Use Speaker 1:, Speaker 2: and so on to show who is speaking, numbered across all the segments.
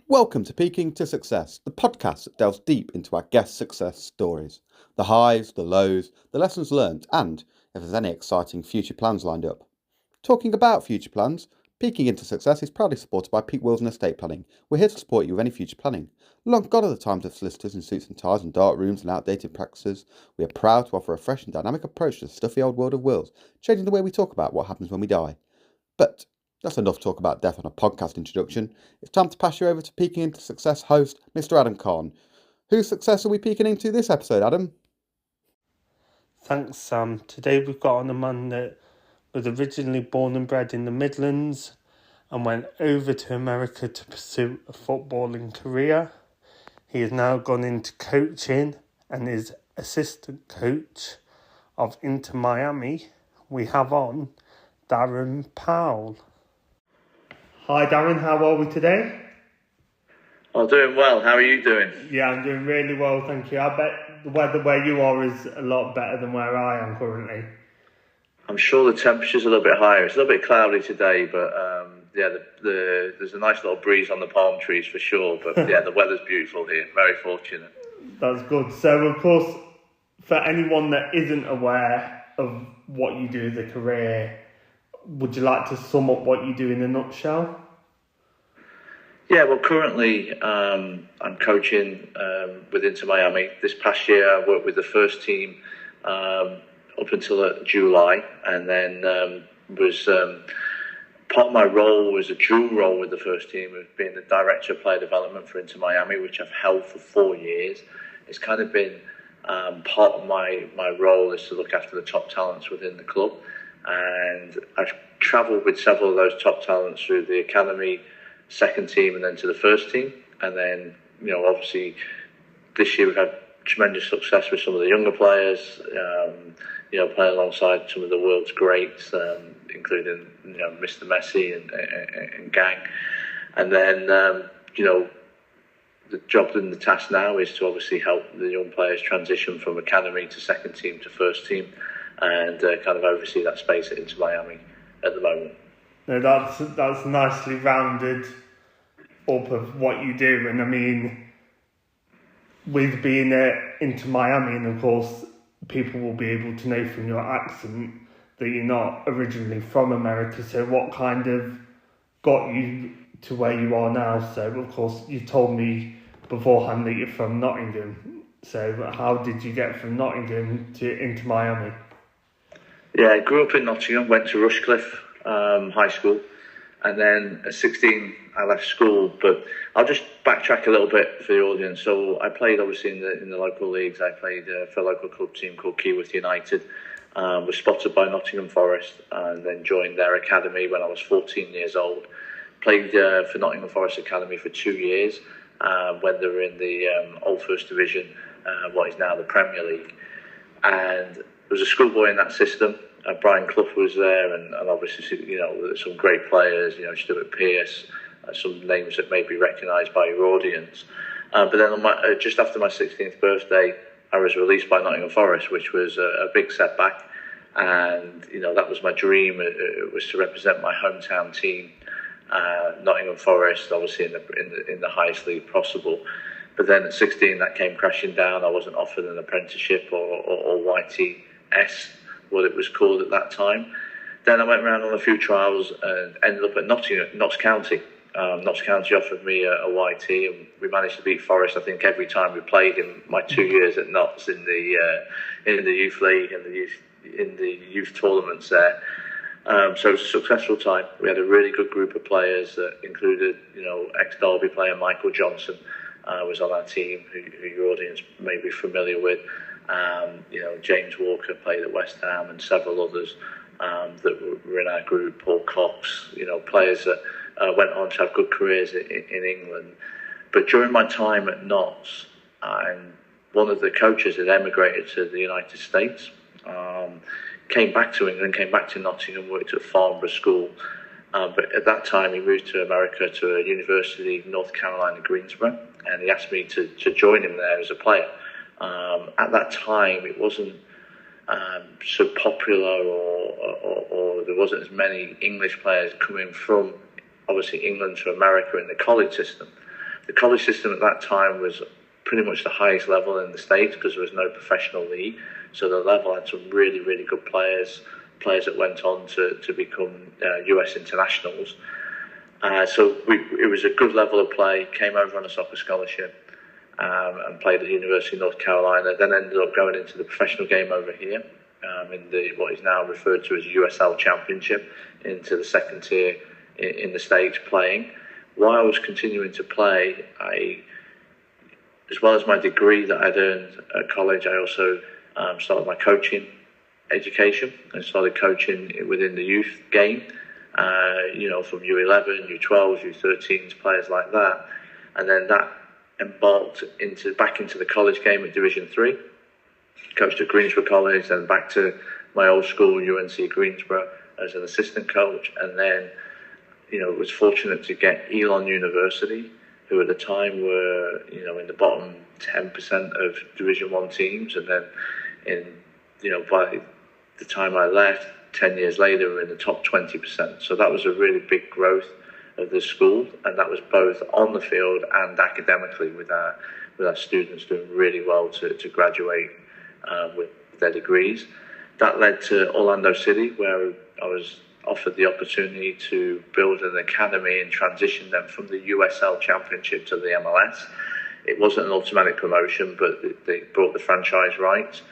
Speaker 1: Welcome to Peaking to Success, the podcast that delves deep into our guest success stories, the highs, the lows, the lessons learned, and if there's any exciting future plans lined up. Talking about future plans, Peaking into Success is proudly supported by Peak Wills and Estate Planning. We're here to support you with any future planning. Long gone are the times of solicitors in suits and ties and dark rooms and outdated practices. We are proud to offer a fresh and dynamic approach to the stuffy old world of wills, changing the way we talk about what happens when we die. But that's enough talk about death on a podcast introduction. It's time to pass you over to Peaking into Success host, Mr. Adam Kahn. Whose success are we peeking into this episode, Adam?
Speaker 2: Thanks, Sam. Today we've got on a man that was originally born and bred in the Midlands and went over to America to pursue a footballing career. He has now gone into coaching and is assistant coach of Inter Miami. We have on Darren Powell. Hi Darren, how are we today?
Speaker 3: I'm doing well. How are you doing?
Speaker 2: Yeah, I'm doing really well, thank you. I bet the weather where you are is a lot better than where I am currently.
Speaker 3: I'm sure the temperature's a little bit higher. It's a little bit cloudy today, but there's a nice little breeze on the palm trees for sure. But yeah, the weather's beautiful here. Very fortunate.
Speaker 2: That's good. So, of course, for anyone that isn't aware of what you do as a career, would you like to sum up what you do in a nutshell?
Speaker 3: Yeah, well, currently I'm coaching with Inter Miami. This past year, I worked with the first team up until July, and then part of my role was a dual role with the first team of being the director of player development for Inter Miami, which I've held for 4 years. It's kind of been part of my role is to look after the top talents within the club, and I've travelled with several of those top talents through the academy, second team, and then to the first team. And then, obviously this year we've had tremendous success with some of the younger players, playing alongside some of the world's greats, including, Mr. Messi and gang. And then, the job and the task now is to obviously help the young players transition from academy to second team to first team, and kind of oversee that space at Inter Miami at the moment.
Speaker 2: No, that's nicely rounded up of what you do. And I mean, with being into Miami, and of course people will be able to know from your accent that you're not originally from America. So what kind of got you to where you are now? So of course you told me beforehand that you're from Nottingham. So how did you get from Nottingham into Miami?
Speaker 3: Yeah, I grew up in Nottingham, went to Rushcliffe High School, and then at 16 I left school. But I'll just backtrack a little bit for the audience. So I played obviously in the local leagues. I played for a local club team called Keyworth United. Was spotted by Nottingham Forest and then joined their academy when I was 14 years old. Played for Nottingham Forest Academy for 2 years when they were in the old First Division, what is now the Premier League. And there was a schoolboy in that system. Brian Clough was there, and obviously, some great players, Stuart Pearce, some names that may be recognised by your audience. But then just after my 16th birthday, I was released by Nottingham Forest, which was a big setback. And, that was my dream. It was to represent my hometown team, Nottingham Forest, obviously in the highest league possible. But then at 16, that came crashing down. I wasn't offered an apprenticeship or YTS, what it was called at that time. Then I went around on a few trials and ended up at Notts County. Notts County offered me a YT, and we managed to beat Forest, I think, every time we played in my 2 years at Notts in the youth league and in the youth tournaments there. So it was a successful time. We had a really good group of players that included, ex-Derby player Michael Johnson was on our team, who your audience may be familiar with. James Walker played at West Ham, and several others that were in our group. Paul Cox, players that went on to have good careers in England. But during my time at Notts, one of the coaches had emigrated to the United States, came back to England, came back to Nottingham, worked at Farnborough School. But at that time, he moved to America to a university in North Carolina, Greensboro, and he asked me to join him there as a player. At that time, it wasn't so popular, or there wasn't as many English players coming from, obviously, England to America in the college system. The college system at that time was pretty much the highest level in the States because there was no professional league. So the level had some really, really good players that went on to become US internationals. So it was a good level of play, came over on a soccer scholarship and played at the University of North Carolina, then ended up going into the professional game over here in what is now referred to as USL Championship, into the second tier in the States playing. While I was continuing to play, as well as my degree that I'd earned at college, I also started my coaching education. I started coaching within the youth game, from U11, U12s, U13s, players like that. And then that embarked back into the college game at Division 3. Coached at Greensboro College, then back to my old school, UNC Greensboro, as an assistant coach. And then, was fortunate to get Elon University, who at the time were, in the bottom 10% of Division 1 teams. And then, by the time I left, 10 years later, we're in the top 20%. So that was a really big growth of the school, and that was both on the field and academically, with our students doing really well to graduate with their degrees. That led to Orlando City, where I was offered the opportunity to build an academy and transition them from the USL Championship to the MLS. It wasn't an automatic promotion, but they brought the franchise rights.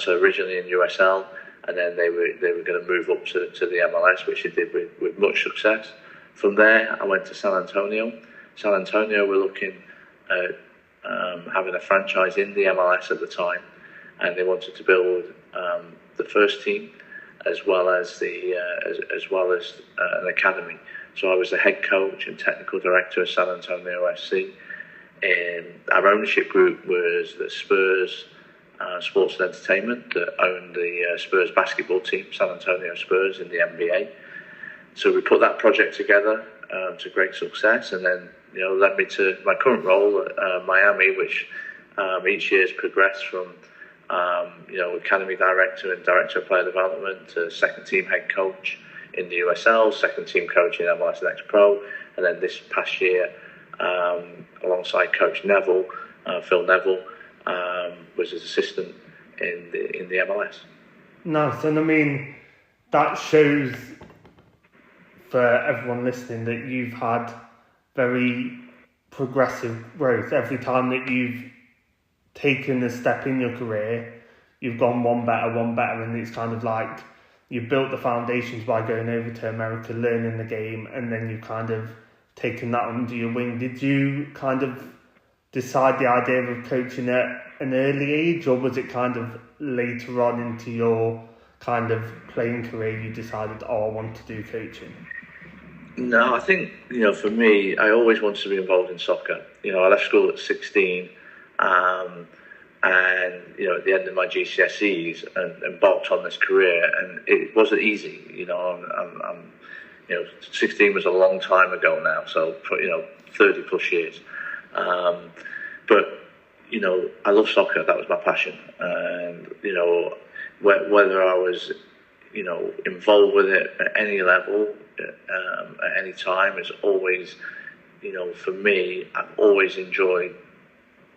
Speaker 3: So originally in USL, and then they were going to move up to the MLS, which they did with much success. From there, I went to San Antonio. San Antonio were looking at having a franchise in the MLS at the time, and they wanted to build the first team as well as an academy. So I was the head coach and technical director of San Antonio FC. And our ownership group was the Spurs Sports and Entertainment, that owned the Spurs basketball team, San Antonio Spurs, in the NBA. So we put that project together to great success, and then led me to my current role at Miami, which each year has progressed from academy director and director of player development to second team head coach in the USL, second team coach in MLS Next Pro, and then this past year, alongside Coach Neville, Phil Neville, was his assistant in the MLS.
Speaker 2: Nice, and I mean that shows for everyone listening that you've had very progressive growth. Every time that you've taken a step in your career, you've gone one better, and it's kind of like you've built the foundations by going over to America, learning the game, and then you've kind of taken that under your wing. Did you kind of decide the idea of coaching at an early age, or was it kind of later on into your kind of playing career you decided, I want to do coaching?
Speaker 3: No, I think, for me, I always wanted to be involved in soccer. I left school at 16, and, at the end of my GCSEs, and embarked on this career, and it wasn't easy. I'm 16 was a long time ago now, so, 30 plus years. But, I love soccer. That was my passion. And, whether I was, involved with it at any level, at any time, is always, for me, I've always enjoyed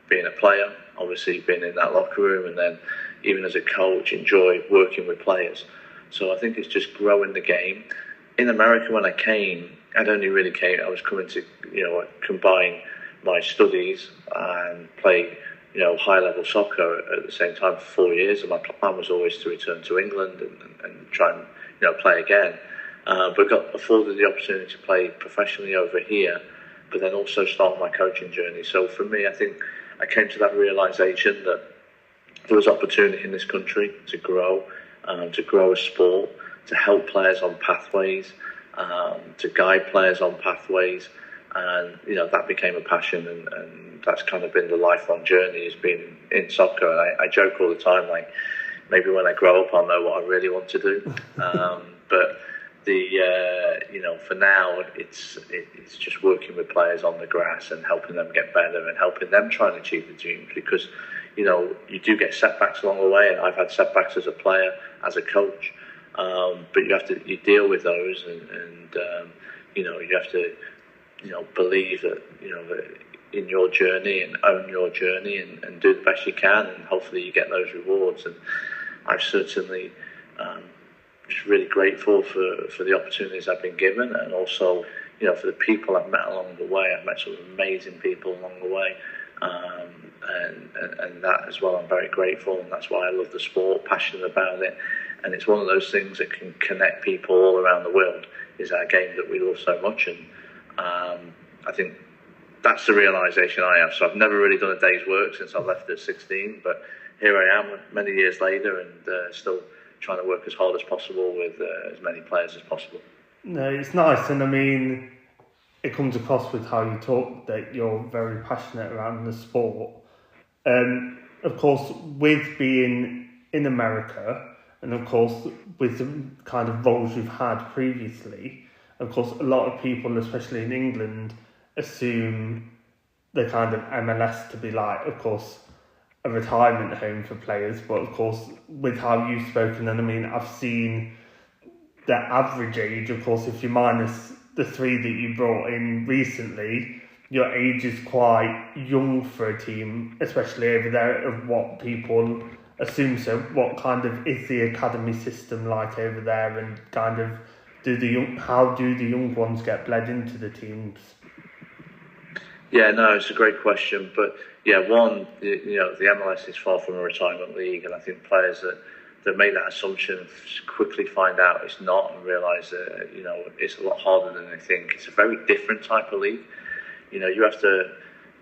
Speaker 3: being a player, obviously being in that locker room, and then even as a coach, enjoy working with players. So I think it's just growing the game. In America, when I came, I was coming to, combine my studies and play, high-level soccer at the same time for 4 years, and my plan was always to return to England and try and, play again. But got afforded the opportunity to play professionally over here, but then also start my coaching journey. So for me, I think I came to that realisation that there was opportunity in this country to grow a sport, to help players on pathways, to guide players on pathways, and that became a passion, and that's kind of been the lifelong journey, has been in soccer. And I joke all the time, like, maybe when I grow up I'll know what I really want to do. But for now it's just working with players on the grass and helping them get better and helping them try and achieve the dreams, because you do get setbacks along the way, and I've had setbacks as a player, as a coach, but you deal with those, and you have to believe that that in your journey and own your journey and do the best you can, and hopefully you get those rewards. And I've certainly just really grateful for the opportunities I've been given, and also, you know, for the people I've met along the way. I've met some amazing people along the way, and that as well, I'm very grateful, and that's why I love the sport, passionate about it. And it's one of those things that can connect people all around the world, is our game that we love so much. And I think that's the realisation I have. So I've never really done a day's work since I left at 16, but here I am many years later, and still trying to work as hard as possible with as many players as possible.
Speaker 2: No, it's nice, and I mean, it comes across with how you talk that you're very passionate around the sport. Of course, with being in America, and of course with the kind of roles you've had previously, of course a lot of people, especially in England, assume the kind of MLS to be like, of course, a retirement home for players. But of course, with how you've spoken, and I mean, I've seen the average age, of course, if you minus the 3 that you brought in recently, your age is quite young for a team, especially over there, of what people assume. So what kind of is the academy system like over there, and kind of how do the young ones get bled into the teams?
Speaker 3: Yeah, no, it's a great question. But yeah, one, you know, the MLS is far from a retirement league, and I think players that make that assumption quickly find out it's not, and realise that, you know, it's a lot harder than they think. It's a very different type of league. You know, you have to,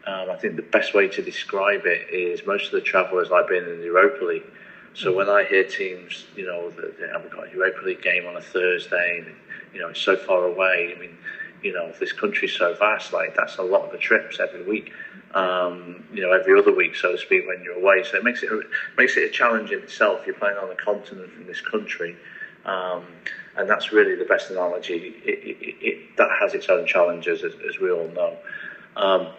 Speaker 3: I think the best way to describe it is most of the travel is like being in the Europa League. So when I hear teams, you know, that they haven't got a Europa League game on a Thursday, and, you know, it's so far away. I mean, you know, this country's so vast, like that's a lot of the trips every week. You know, every other week, so to speak, when you're away. So it makes it a challenge in itself. You're playing on a continent in this country, and that's really the best analogy. That has its own challenges, as we all know.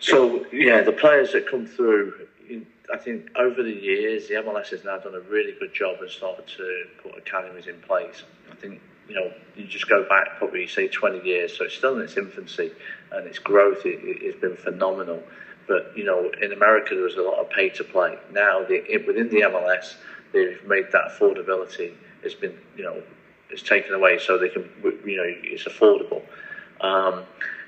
Speaker 3: So yeah, the players that come through, I think over the years, the MLS has now done a really good job and started to put academies in place. I think, you know, you just go back probably, say, 20 years, so it's still in its infancy, and its growth has been phenomenal. But, you know, in America, there was a lot of pay to play. Now, within the MLS, they've made that affordability, it's been, you know, it's taken away so they can, you know, it's affordable.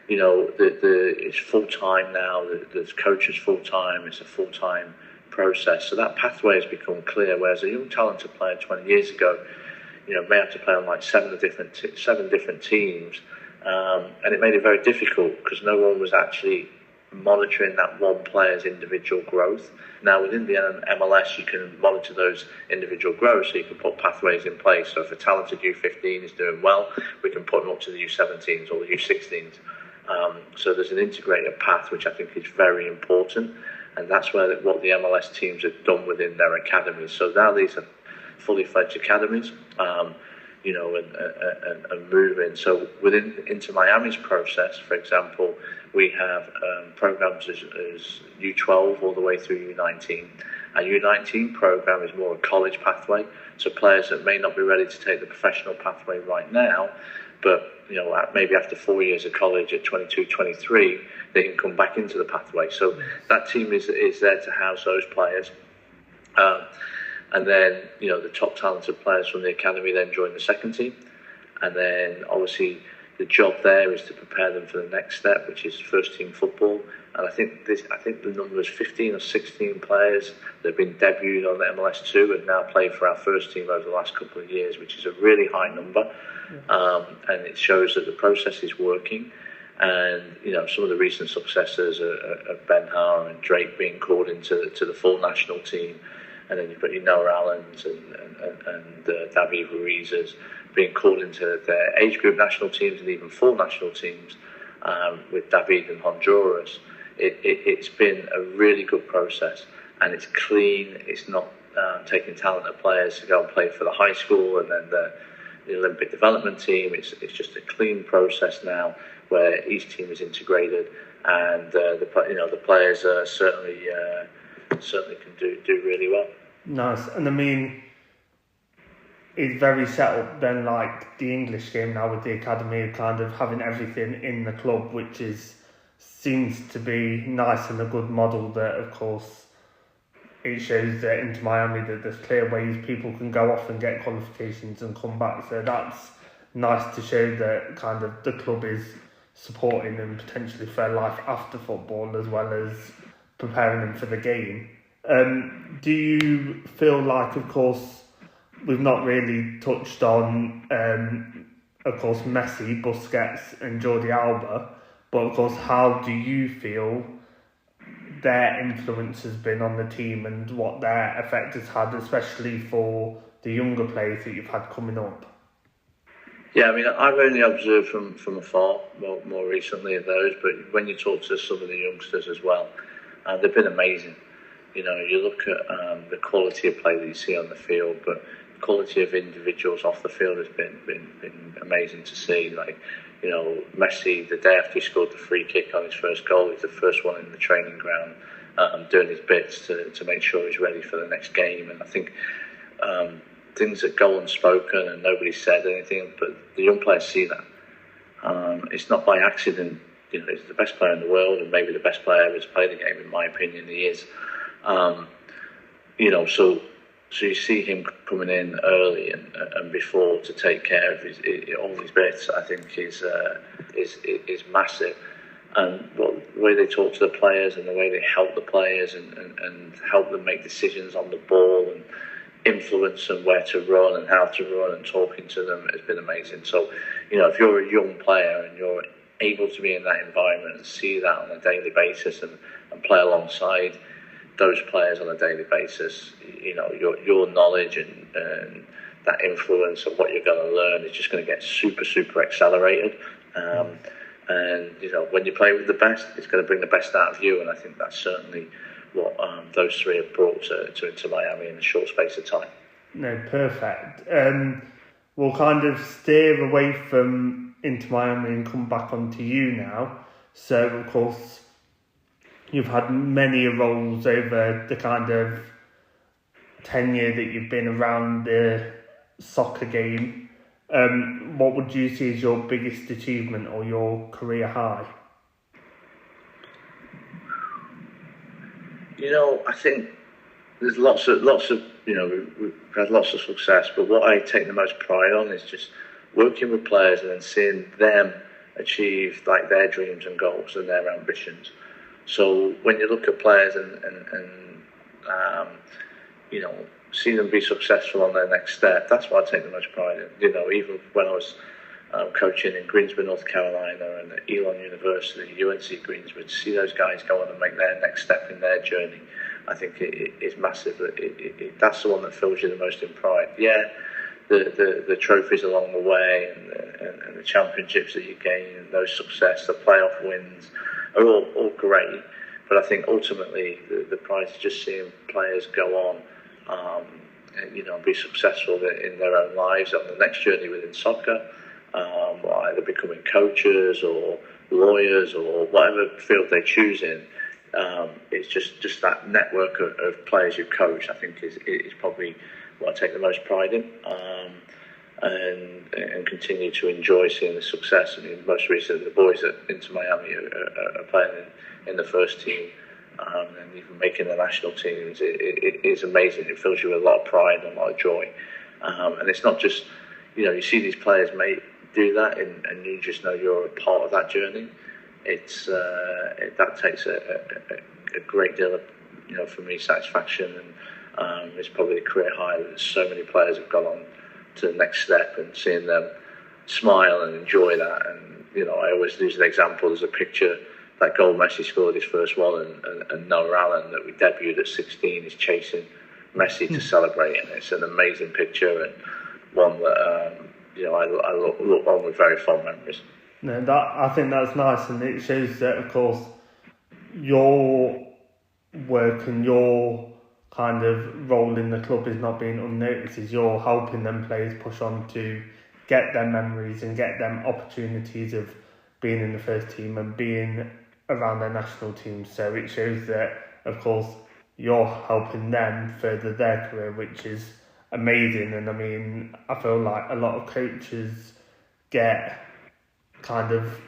Speaker 3: You know, it's full-time now, the coach is full-time, it's a full-time process. So that pathway has become clear, whereas a young talented player 20 years ago, you know, may have to play on like seven different teams, and it made it very difficult because no one was actually monitoring that one player's individual growth. Now within the MLS, you can monitor those individual growth, so you can put pathways in place. So if a talented U15 is doing well, we can put them up to the U17s or the U16s. So there's an integrated path, which I think is very important, and that's what the MLS teams have done within their academies. So now these are fully fledged academies, you know, and moving. So within Inter Miami's process, for example, we have programs as U12 all the way through U19. Our U19 program is more a college pathway, so players that may not be ready to take the professional pathway right now, but, you know, maybe after 4 years of college at 22, 23, they can come back into the pathway. So that team is there to house those players. And then, you know, the top talented players from the academy then join the second team. And then, obviously, the job there is to prepare them for the next step, which is first team football. And I think the number is 15 or 16 players that have been debuted on the MLS2 and now played for our first team over the last couple of years, which is a really high number. And it shows that the process is working. And, you know, some of the recent successes are Ben Haar and Drake being called into the full national team. And then you've got your Noah Allens and David Ruiz's being called into their age group national teams and even full national teams, with David in Honduras. It's been a really good process, and it's clean. It's not taking talented players to go and play for the high school and then the Olympic development team. It's just a clean process now where each team is integrated, and the players certainly can do really well.
Speaker 2: Nice. And I mean, it's very set up then, like the English game now with the academy, kind of having everything in the club, which is seems to be nice and a good model that, of course, it shows that Inter Miami that there's clear ways people can go off and get qualifications and come back. So that's nice to show that kind of the club is supporting and potentially for life after football as well as preparing them for the game. Do you feel like, of course, we've not really touched on, of course, Messi, Busquets and Jordi Alba, but of course, how do you feel their influence has been on the team and what their effect has had, especially for the younger players that you've had coming up?
Speaker 3: Yeah, I mean, I've only observed from afar more recently of those, but when you talk to some of the youngsters as well, they've been amazing. You know, you look at the quality of play that you see on the field, but the quality of individuals off the field has been amazing to see. Like, you know, Messi, the day after he scored the free kick on his first goal, he's the first one in the training ground doing his bits to make sure he's ready for the next game. And I think things that go unspoken and nobody said anything, but the young players see that. It's not by accident. You know, he's the best player in the world and maybe the best player ever to play the game, in my opinion, he is. You know, so you see him coming in early and before to take care of all his bits. I think is massive, and the way they talk to the players and the way they help the players and help them make decisions on the ball and influence them where to run and how to run and talking to them has been amazing. So, you know, if you're a young player and you're able to be in that environment and see that on a daily basis and play alongside those players on a daily basis, you know, your knowledge and that influence of what you're going to learn is just going to get super accelerated. And, you know, when you play with the best, it's going to bring the best out of you. And I think that's certainly what those three have brought to Inter Miami in a short space of time.
Speaker 2: No, perfect. We'll kind of steer away from Inter Miami and come back onto you now. So, of course, you've had many roles over the kind of tenure that you've been around the soccer game. What would you see as your biggest achievement or your career high?
Speaker 3: You know, I think there's lots of you know, we've had lots of success, but what I take the most pride on is just working with players and then seeing them achieve like their dreams and goals and their ambitions. So when you look at players and you know, see them be successful on their next step, that's what I take the most pride in. You know, even when I was coaching in Greensboro, North Carolina, and at Elon University, UNC Greensboro, to see those guys go on and make their next step in their journey, I think it is massive. That's the one that fills you the most in pride. Yeah, the trophies along the way and the championships that you gain and those success, the playoff wins are all great. But I think ultimately the prize is just seeing players go on and, you know, be successful in their own lives on the next journey within soccer, or either becoming coaches or lawyers or whatever field they choose in. It's just that network of players you coach, I think is probably what I take the most pride in, and continue to enjoy seeing the success. I mean, most recently the boys at Inter Miami are playing in the first team, and even making the national teams. It is amazing. It fills you with a lot of pride and a lot of joy, and it's not just, you know, you see these players do that and you just know you're a part of that journey. It's that takes a great deal of, you know, for me, satisfaction, and it's probably a career high that so many players have gone on to the next step, and seeing them smile and enjoy that. And, you know, I always use an example. There's a picture, that goal Messi scored his first one, and Noah Allen, that we debuted at 16, is chasing Messi to celebrate, and it's an amazing picture and one that you know, I look on with very fond memories.
Speaker 2: No, I think that's nice, and it shows that, of course, your work and your kind of role in the club is not being unnoticed. Is you're helping them players push on to get them memories and get them opportunities of being in the first team and being around their national team. So it shows that, of course, you're helping them further their career, which is amazing. And I mean, I feel like a lot of coaches get kind of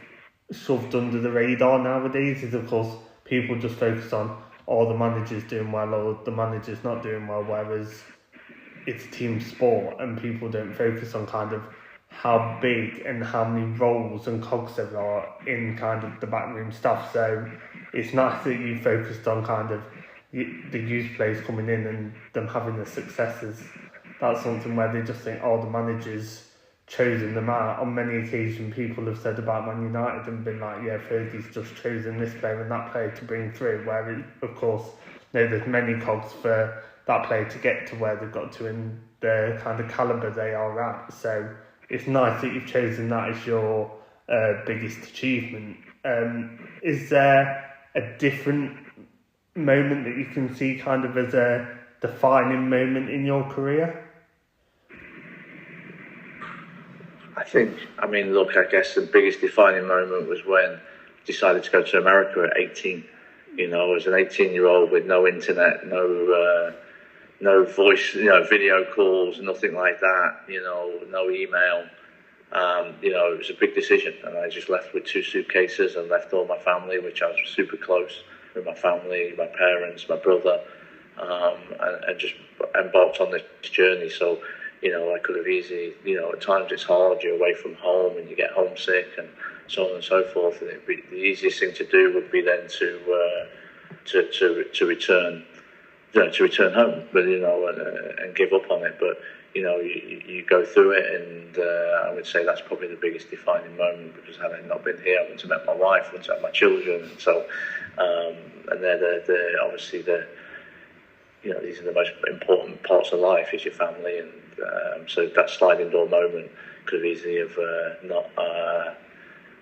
Speaker 2: shoved under the radar nowadays is, of course, people just focus on, oh, the manager's doing well or the manager's not doing well, whereas it's team sport and people don't focus on kind of how big and how many roles and cogs there are in kind of the backroom stuff. So it's nice that you focused on kind of the youth players coming in and them having the successes. That's something where they just think, oh, the manager's chosen them out. On many occasions, people have said about Man United and been like, yeah, Fergie's just chosen this player and that player to bring through, where, of course, there's many cogs for that player to get to where they've got to in the kind of calibre they are at. So it's nice that you've chosen that as your biggest achievement. Is there a different moment that you can see kind of as a defining moment in your career?
Speaker 3: I guess the biggest defining moment was when I decided to go to America at 18. You know, as an 18-year-old with no internet, no voice, video calls, nothing like that, no email. It was a big decision, and I just left with 2 suitcases and left all my family, which I was super close with my family, my parents, my brother, and just embarked on this journey. So, I could have easily, at times it's hard, you're away from home and you get homesick and so on and so forth. And the easiest thing to do would be then to return, to return home, but and give up on it. But you go through it, and I would say that's probably the biggest defining moment, because had I not been here, I wouldn't have met my wife, I wouldn't have met my children, and so and they're obviously these are the most important parts of life, is your family, and so that sliding door moment could have easily have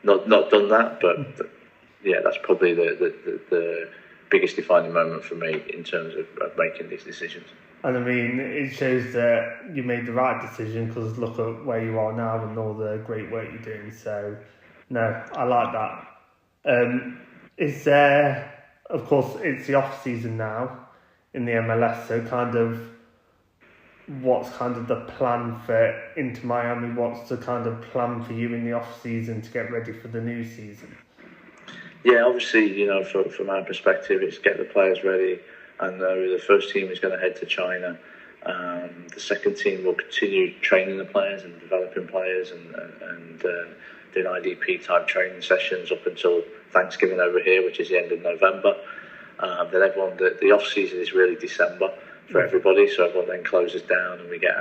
Speaker 3: not done that, but yeah, that's probably the biggest defining moment for me in terms of making these decisions.
Speaker 2: And I mean, it shows that you made the right decision, because look at where you are now and all the great work you're doing. So, no, I like that. Is there, of course, it's the off season now in the MLS. So, kind of, what's kind of the plan for Inter Miami? What's the kind of plan for you in the off season to get ready for the new season?
Speaker 3: Yeah, obviously, from our perspective, it's get the players ready. And the first team is going to head to China. The second team will continue training the players and developing players and doing IDP type training sessions up until Thanksgiving over here, which is the end of November. Then the off season is really December for everybody, so everyone then closes down and we get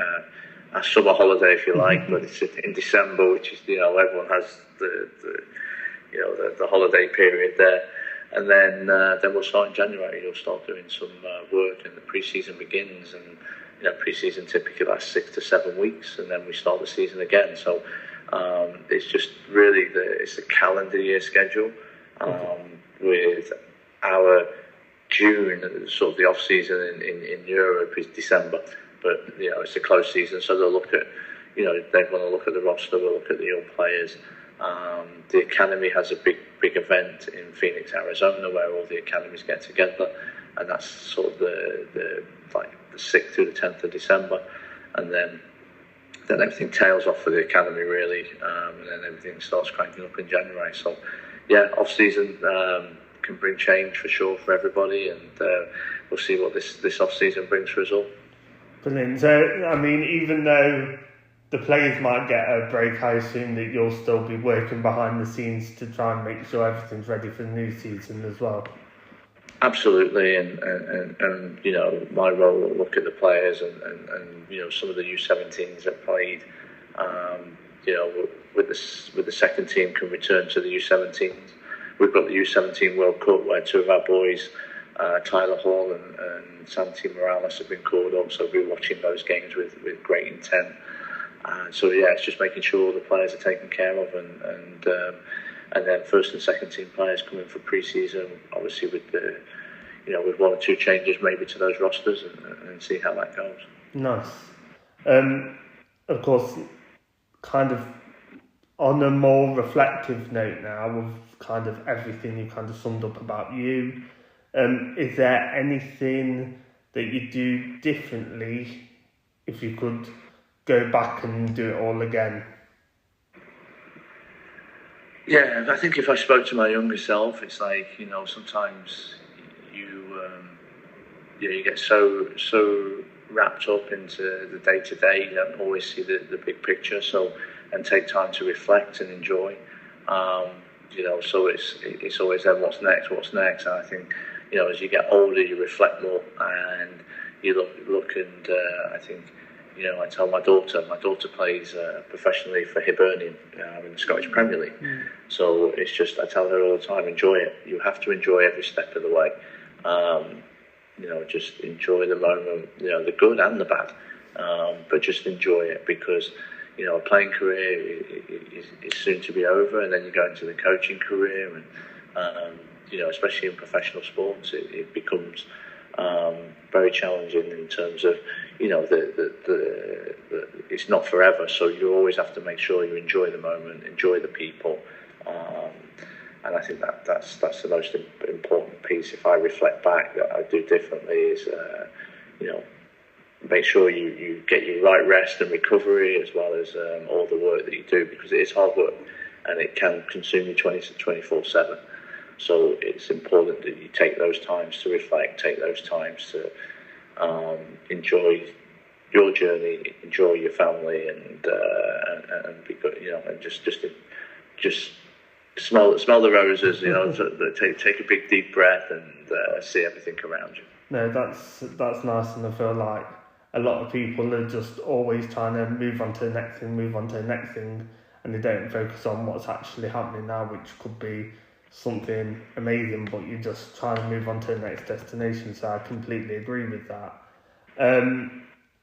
Speaker 3: our summer holiday, if you like, but it's in December, which is everyone has the holiday period there. And then we'll start in January. You'll start doing some work, and the pre-season begins. And pre-season typically lasts 6 to 7 weeks, and then we start the season again. So it's just really it's a calendar year schedule with our June, sort of the off season in Europe is December. But it's a close season, so they'll look at they want to look at the roster, they'll look at the young players. The academy has a big event in Phoenix, Arizona, where all the academies get together, and that's sort of the 6th through the 10th of December, and then everything tails off for the academy really, and then everything starts cranking up in January. So yeah, off season can bring change for sure for everybody, and we'll see what this off season brings for us all.
Speaker 2: Brilliant. So I mean, even though the players might get a break, I assume that you'll still be working behind the scenes to try and make sure everything's ready for the new season as well. Absolutely,
Speaker 3: and my role will look at the players and some of the U17s that played, with the second team can return to the U17s. We've got the U17 World Cup where 2 of our boys, Tyler Hall and Santi Morales, have been called up, so we'll be watching those games with great intent. So yeah, it's just making sure all the players are taken care of, and then first and second team players come in for pre-season, obviously with with 1 or 2 changes maybe to those rosters, and see how that goes.
Speaker 2: Nice. Of course, kind of on a more reflective note now, with kind of everything you kind of summed up about you, is there anything that you do differently if you could go back and do it all again?
Speaker 3: Yeah, I think if I spoke to my younger self, it's like, sometimes you get so wrapped up into the day to day, you don't always see the big picture. So, and take time to reflect and enjoy. So it's always then what's next. And I think, as you get older, you reflect more and you look and I think, I tell my daughter plays professionally for Hibernian in the Scottish Premier League. So it's just, I tell her all the time, enjoy it. You have to enjoy every step of the way. Just enjoy the moment, the good and the bad. But just enjoy it because, a playing career is soon to be over, and then you go into the coaching career, and especially in professional sports, it becomes very challenging in terms of, it's not forever. So you always have to make sure you enjoy the moment, enjoy the people, and I think that's the most important piece. If I reflect back, that I do differently is, make sure you get your right rest and recovery as well as all the work that you do, because it is hard work and it can consume you 24/7. So it's important that you take those times to reflect, take those times to enjoy your journey, enjoy your family, and be good, and just smell the roses, take a big deep breath and see everything around you.
Speaker 2: No, that's nice, and I feel like a lot of people are just always trying to move on to the next thing, and they don't focus on what's actually happening now, which could be something amazing, but you're just trying to move on to the next destination. So I completely agree with that.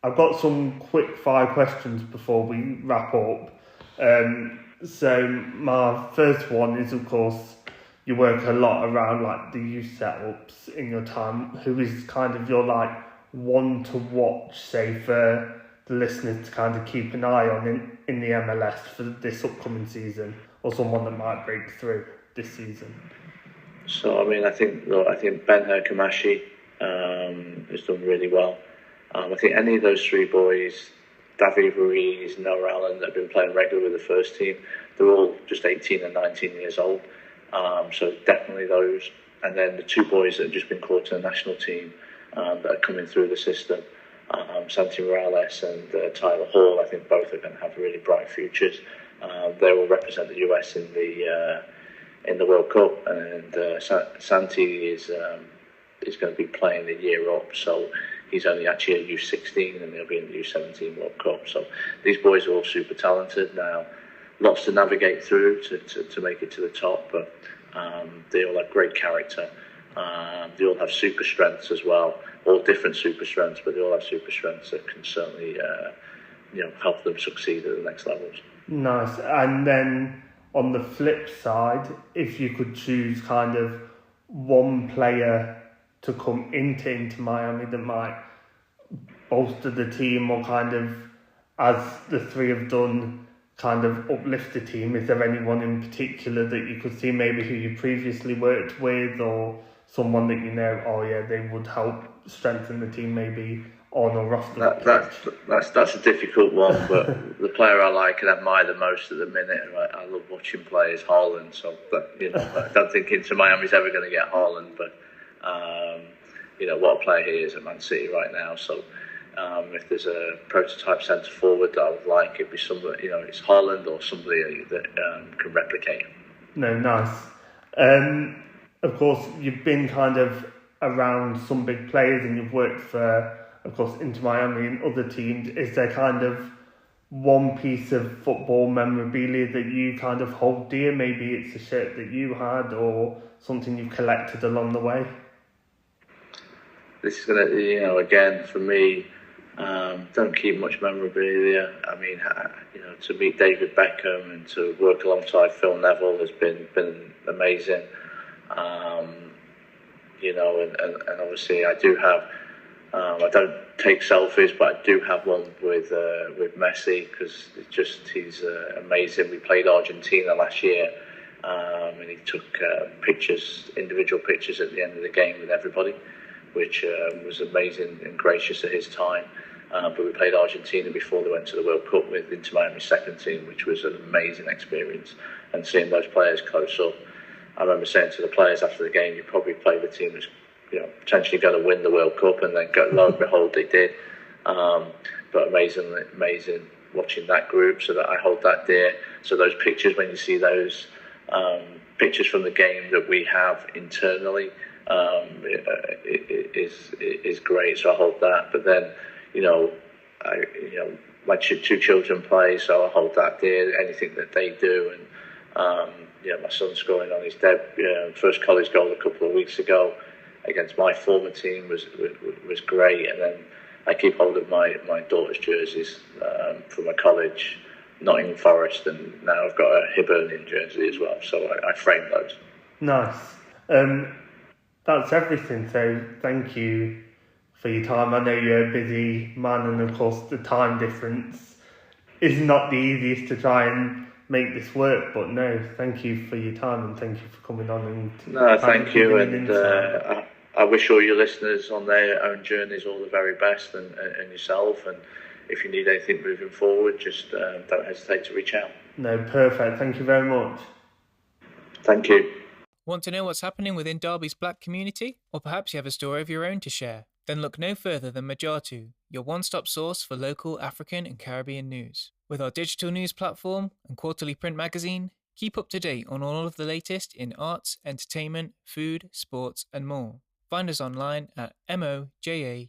Speaker 2: I've got some quick fire questions before we wrap up. So my first one is, of course, you work a lot around like the youth setups in your time. Who is kind of your one to watch, say, for the listeners to kind of keep an eye on in the MLS for this upcoming season, or someone that might break through this season?
Speaker 3: So I think Ben Kamashi has done really well. I think any of those three boys, David Ruiz, Noah Allen, that have been playing regularly with the first team, they're all just 18 and 19 years old. So definitely those. And then the two boys that have just been called to the national team that are coming through the system, Santi Morales and Tyler Hall, I think both are going to have really bright futures. They will represent the US in the World Cup, and Santi is going to be playing the year up, so he's only actually at U16 and he'll be in the U17 World Cup. So these boys are all super talented now. Lots to navigate through to make it to the top, but they all have great character. They all have super strengths as well, all different super strengths, but they all have super strengths that can certainly help them succeed at the next levels.
Speaker 2: Nice. And then on the flip side, if you could choose kind of one player to come into Miami that might bolster the team, or kind of, as the three have done, kind of uplift the team, is there anyone in particular that you could see, maybe who you previously worked with, or someone that they would help strengthen the team, maybe on or off the pitch?
Speaker 3: That's a difficult one, but the player I like and admire the most at the minute, I love watching play, is Haaland. So, I don't think Inter Miami's ever going to get Haaland, but what a player he is at Man City right now. So if there's a prototype centre forward that I would like, it'd be somebody, it's Haaland or somebody that can replicate him.
Speaker 2: No, nice. Of course, you've been kind of around some big players, and you've worked for, of course, Inter Miami and other teams. Is there kind of one piece of football memorabilia that you kind of hold dear? Maybe it's a shirt that you had, or something you've collected along the way?
Speaker 3: This is going to, again, for me, don't keep much memorabilia. I mean, to meet David Beckham and to work alongside Phil Neville has been amazing. And obviously I do have, I don't take selfies, but I do have one with Messi, because he's amazing. We played Argentina last year, and he took individual pictures at the end of the game with everybody, which was amazing and gracious at his time. But we played Argentina before they went to the World Cup with Inter Miami's second team, which was an amazing experience. And seeing those players close up, I remember saying to the players after the game, you probably played the team that's potentially going to win the World Cup, and then lo and behold, they did. But amazing watching that group, so that I hold that dear. So those pictures, when you see those pictures from the game that we have internally, is great. So I hold that. But then, my two children play, so I hold that dear. Anything that they do, and my son scoring on his first college goal a couple of weeks ago against my former team was great. And then I keep hold of my daughter's jerseys from my college, Nottingham Forest, and now I've got a Hibernian jersey as well. So I frame those.
Speaker 2: Nice. That's everything. So thank you for your time. I know you're a busy man, and of course the time difference is not the easiest to try and make this work. But no, thank you for your time, and thank you for coming on. And
Speaker 3: thank you, and I wish all your listeners on their own journeys all the very best, and yourself. And if you need anything moving forward, just don't hesitate to reach out.
Speaker 2: No, perfect. Thank you very much.
Speaker 3: Thank you.
Speaker 4: Want to know what's happening within Derby's black community? Or perhaps you have a story of your own to share? Then look no further than Majatu, your one-stop source for local African and Caribbean news. With our digital news platform and quarterly print magazine, keep up to date on all of the latest in arts, entertainment, food, sports and more. Find us online at mojatu.com.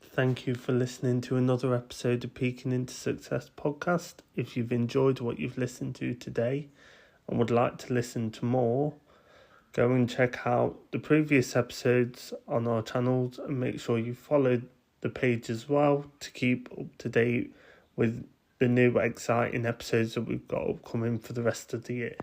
Speaker 2: Thank you for listening to another episode of Peeking into Success podcast. If you've enjoyed what you've listened to today and would like to listen to more, go and check out the previous episodes on our channels, and make sure you follow the page as well to keep up to date with the new exciting episodes that we've got upcoming for the rest of the year.